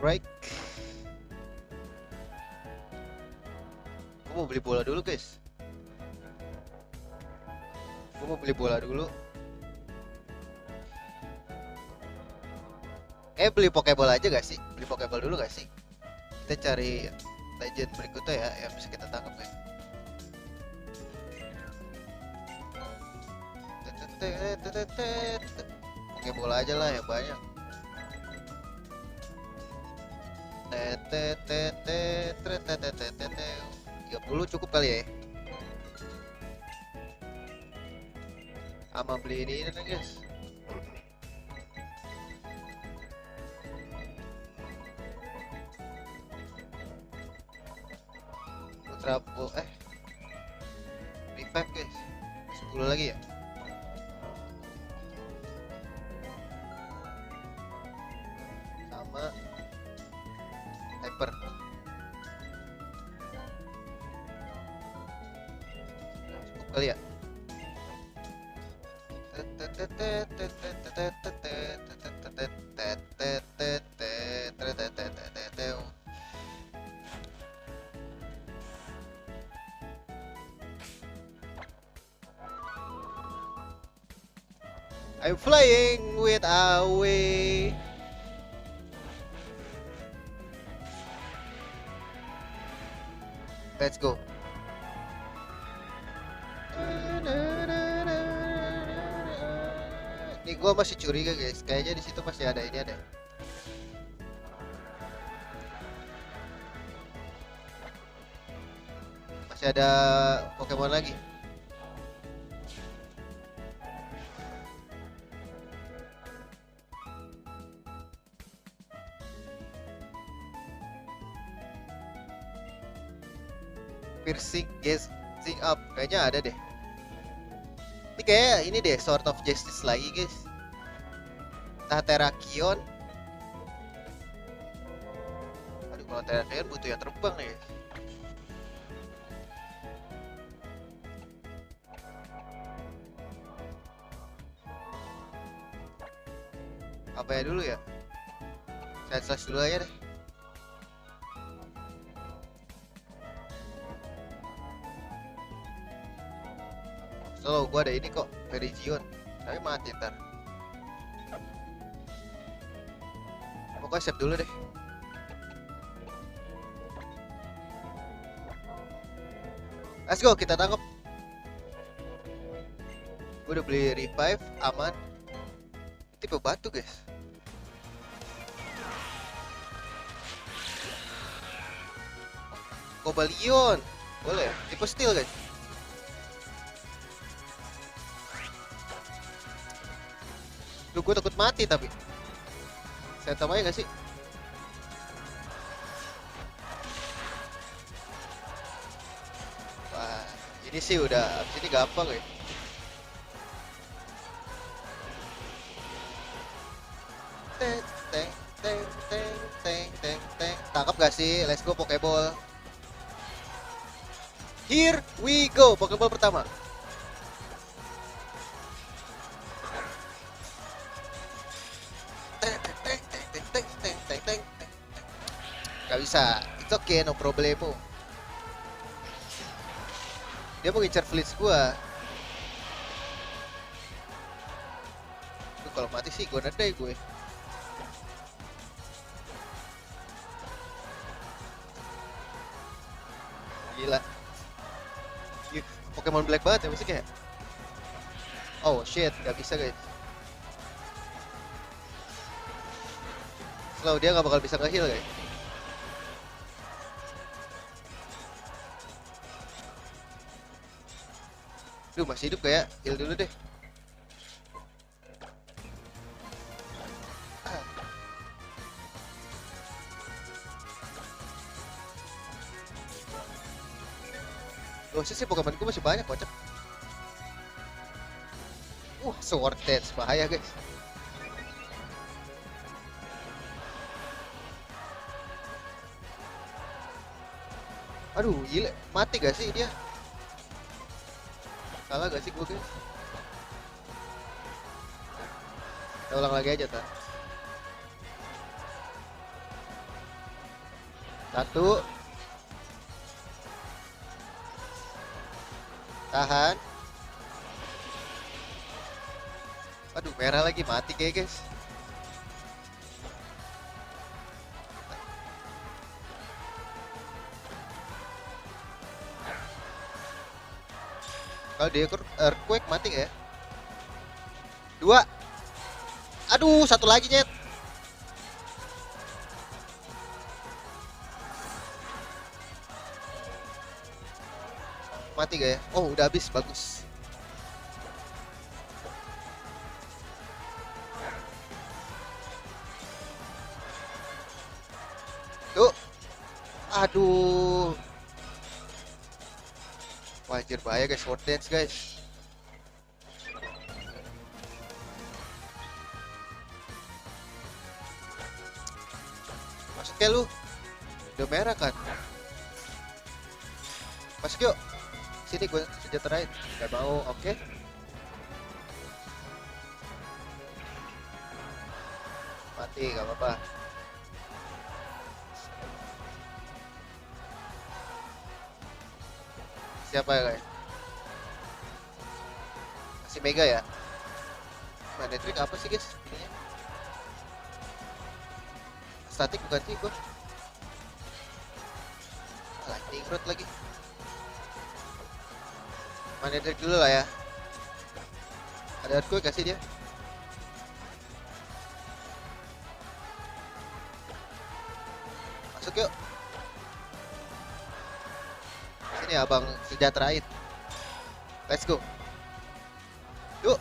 Right. Gue mau beli bola dulu guys. Gue mau beli bola dulu. Beli Pokeball aja gak sih? Beli Pokeball dulu gak sih? Kita cari legend berikutnya ya yang bisa kita tangkap ya. Pokeball aja lah yang banyak. 30 cukup kali ya. Ama beli ini nih guys. Putra revive guys. 10 lagi ya. Sama hyper. Cukup kali ya. I'm flying with Awe. Let's go. Nih gua masih curiga guys, kayaknya di situ masih ada ini ada. Masih ada Pokemon lagi. Piercing Gazing Up, kayaknya ada deh. Ini kayak ini deh, Sword of Justice lagi guys. Entah Terrakion. Aduh, kalau Terrakion butuh yang terbang nih. Apa ya dulu ya? Saya slash dulu aja deh. So, gua ada ini kok, Perizion. Tapi mati ntar. Pokoknya save dulu deh. Let's go, kita tangkap. Gue udah beli revive, aman. Tipe batu guys. Cobalion. Boleh, tipe steel guys. Duh, gue takut mati tapi. Saya tambahin gak sih? Wah, ini sih udah, abis ini gampang ya. Tangkap gak sih? Let's go Pokeball. Here we go, Pokeball pertama. Gak bisa, it's okay, no problemo. Dia mau ngincar Blitz gua. Kalau mati sih gue nedai gue. Gila. Pokemon Black banget ya masih kayak. Oh shit, gak bisa guys. Slow, dia gak bakal bisa nge-heal guys. Duh, masih hidup kayak. Heal dulu deh. Loh, sih Pokemon gue masih banyak kocak. Sword Dance bahaya guys. Aduh, gila, mati gak sih dia? Salah gak sih gue guys? Kita ulang lagi aja tak. Satu. Tahan. Aduh, merah lagi, mati kayak guys. Kalau dia earthquake mati gak ya? Dua. Aduh, satu lagi nyet. Mati gak ya? Oh, udah habis, bagus. Tuh. Aduh. Wajir bahaya guys, sword dance guys. Masuk ya lu. Udah merah kan? Masuk yuk. Sini gue sejahterain. Gak mau, oke. Mati, gak apa-apa. Siapa ya guys? Masih Mega ya? Mana trik apa sih guys? Statik bukan sih gue. Lightning Rod lagi. Mana trik dulu lah ya. Ada earthquake kasih dia. Masuk yuk. Sini abang sejahterain. Let's go. Yuk.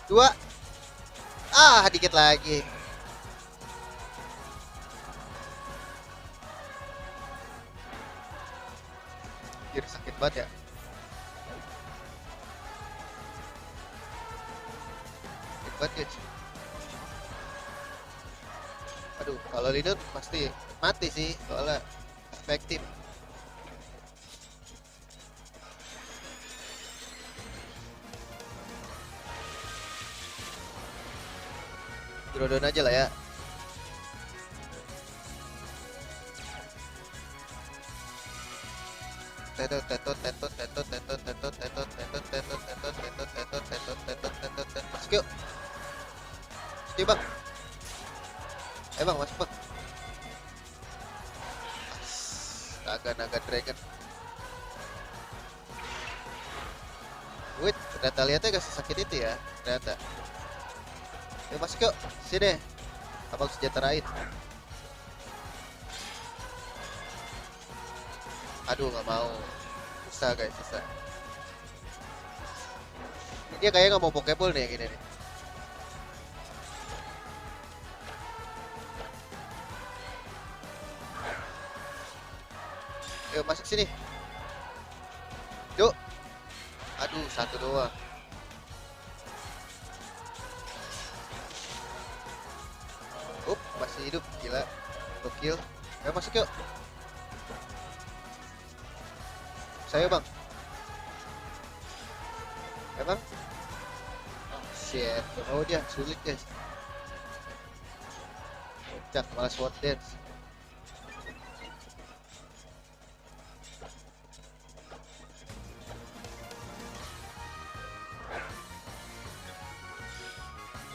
Dua. Ah, dikit lagi. Anjir, sakit banget ya. Sakit banget guys. Aduh, kalau leader pasti mati sih, soalnya efektif. Drodon aja lah ya. Tetot tetot tetot tetot tetot tetot tetot tetot tetot tetot tetot tetot tetot tetot tetot tetot. Masuk yuk. Oke bang. Bang masuk bang. Naga dragon. Wait, ternyata lihatnya gak sesakit itu ya. Ternyata. Yuk masuk yuk. Sini. Abang sejahterain. Aduh, nggak mau. Susah guys, susah. Dia kayaknya nggak mau pokeball nih gini nih. Yuk masuk sini. Yuk. Aduh, satu doang. Masih hidup, gila. Gokil. Ayo masuk yuk. Saya bang. Ya bang. Oh shit. Oh dia sulit guys. Cak malah sword dance.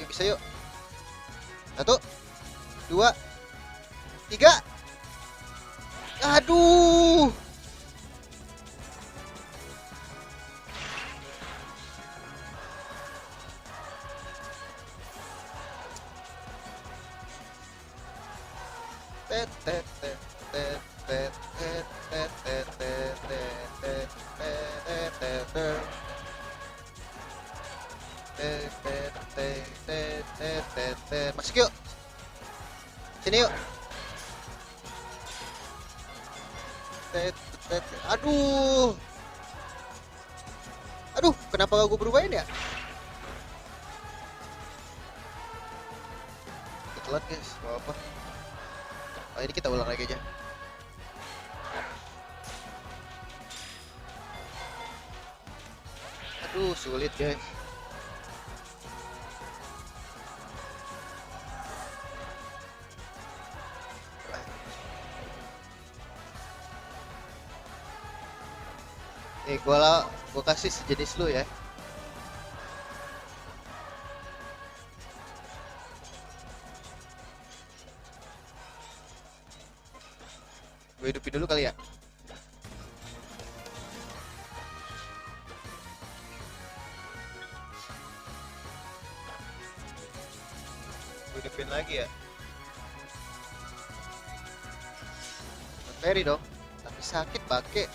Yuk bisa yuk. 1, 2, 3. Aduh. Masuk yuk. Sini yuk. Aduh. Aduh, kenapa gue berubahin ya? Telat guys, gak apa. Oh, ini kita ulang lagi aja. Aduh, sulit guys. Gua kasih sejenis lu ya. Gue hidupin dulu kali ya. Gue hidupin lagi ya. Ferry dong. Tapi sakit pakai.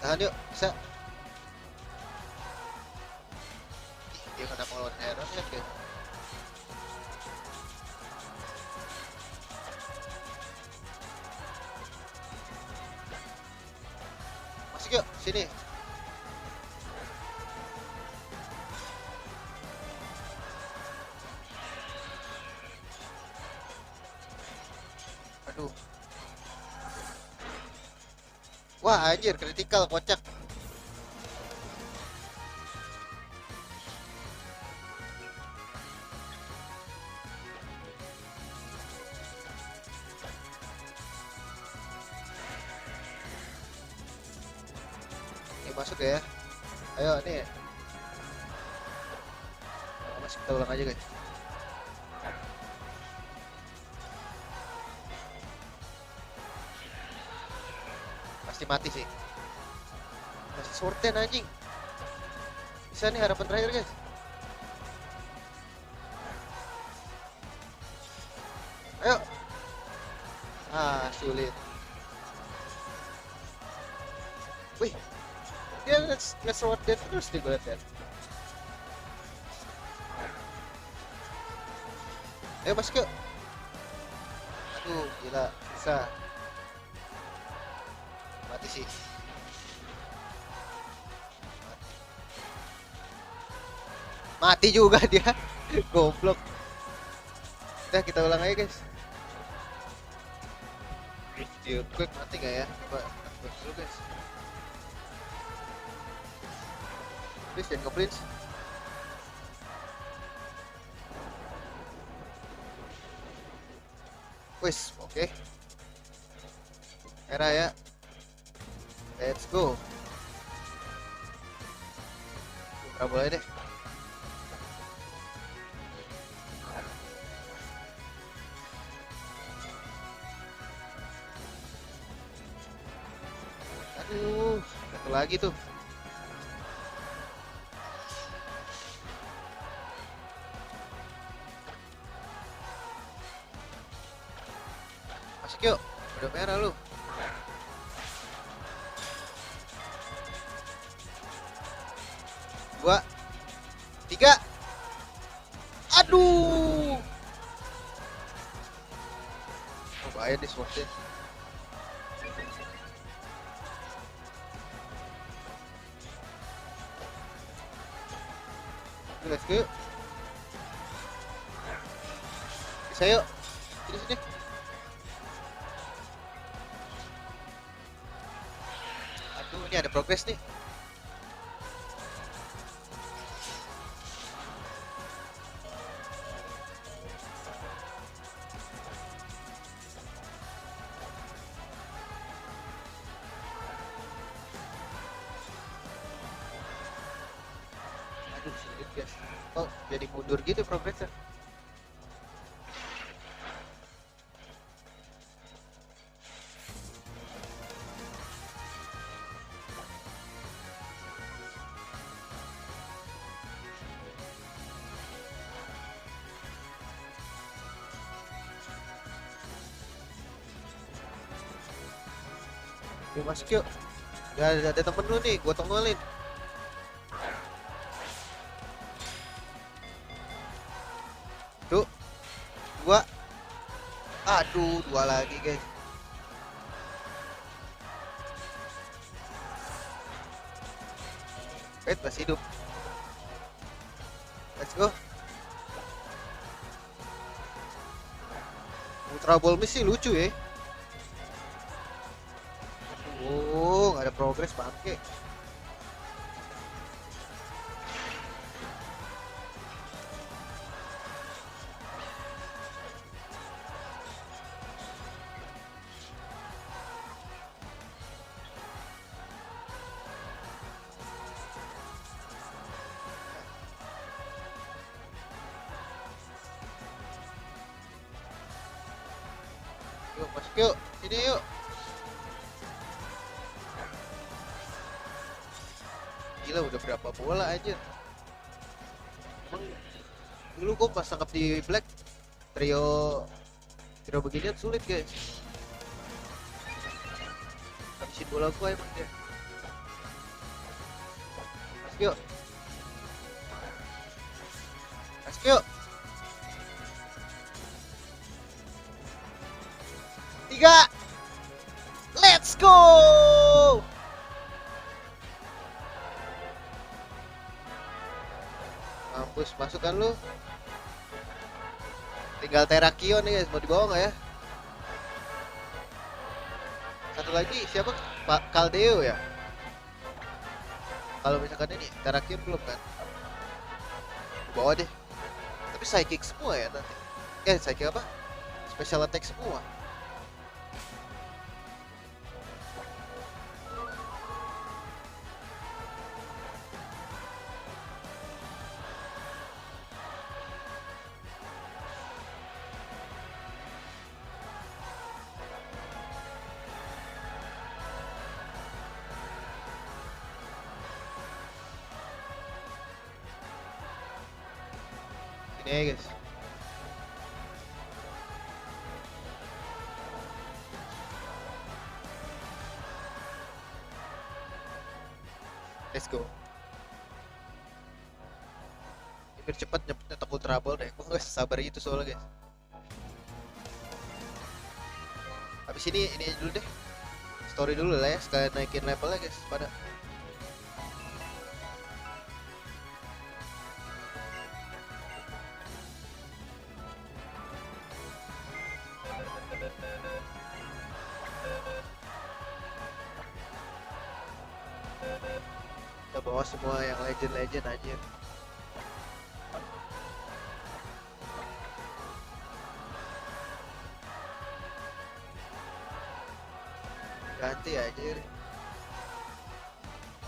Tahan yuk, bisa. Dia kena pengeluaran Iron ya, guys. Masuk yuk, sini. Aduh. Wah anjir, kritikal kocak. Ini masuk ya. Ayo nih. Masih kita ulang aja guys. Pasti mati sih. Masih sorten anjing. Bisa nih harapan terakhir guys. Ayo. Ah sulit. Wih. Dia nge-sword dead terus nih gue liat ya. Ayo masuk yuk. Aduh gila. Bisa. Mati sih. Mati juga dia. Goblok. Udah kita ulang aja guys. Dia quick mati gak ya? Coba quick dulu guys. Please jangan ke-please. Wis, oke. Era ya. Let's go. Buka boleh deh. Aduh, satu lagi tuh. Masuk yuk, udah merah lu. Dua, tiga. Aduh. Oh, bahaya nih swordnya. Let's go. Bisa yuk. Sini. Aduh, ini ada progress nih. Aduh, sulit guys. Kok jadi mundur gitu progresnya? Yuk masuk yuk. Gak ada temen lu nih, gua tongolin. Dua. Aduh, dua lagi guys. Wait, masih hidup. Let's go. Ultra Ball Miss sih lucu ya. Oh, nggak ada progres bangke. Yuk, masuk yuk. Sini yuk. Gila, udah berapa bola aja. Emang dulu gue pas tangkap di Black trio beginian sulit guys. Habisin bola gua emang dia. Masuk yuk. Masuk yuk. 3. Let's go. Mampus, masukkan lu. Tinggal Terrakion nih guys, mau dibawa nggak ya? Satu lagi siapa? Pak Caldeo ya? Kalau misalkan ini Terrakion belum kan? Bawa deh. Tapi psychic semua ya nanti. Psychic apa? Special attack semua. Ini ya guys. Let's go. Biar cepet nyetok Ultra Ball deh. Gue gak sabar itu soalnya guys. Habis ini dulu deh. Story dulu lah ya, sekalian naikin levelnya guys. Pada kita bawa semua yang legend aja. Ganti aja.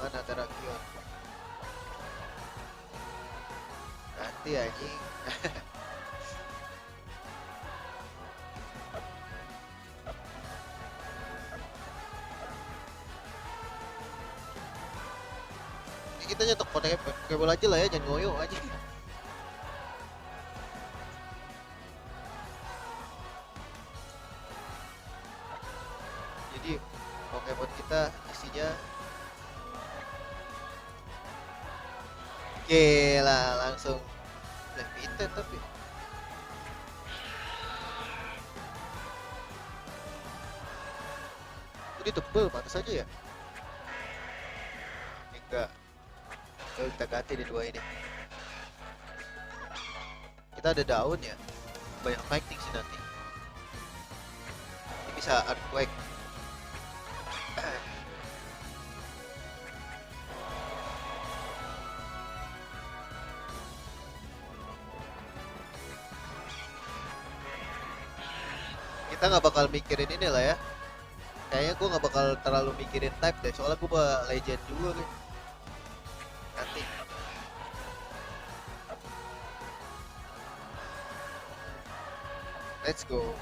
Mana Terrakion? Ganti anjing. Kita nyetok pakai bola aja lah ya, jangan ngoyo aja. Jadi Pokemon kita isinya gila, langsung limited tapi ini tebel, pantas aja ya. Enggak. Coba kita ganti di dua ini. Kita ada daun ya, banyak fighting sih nanti. Ini bisa earthquake. Kita nggak bakal mikirin ini lah ya. Kayaknya gue nggak bakal terlalu mikirin type deh, soalnya gue legend juga nih. Nanti let's go.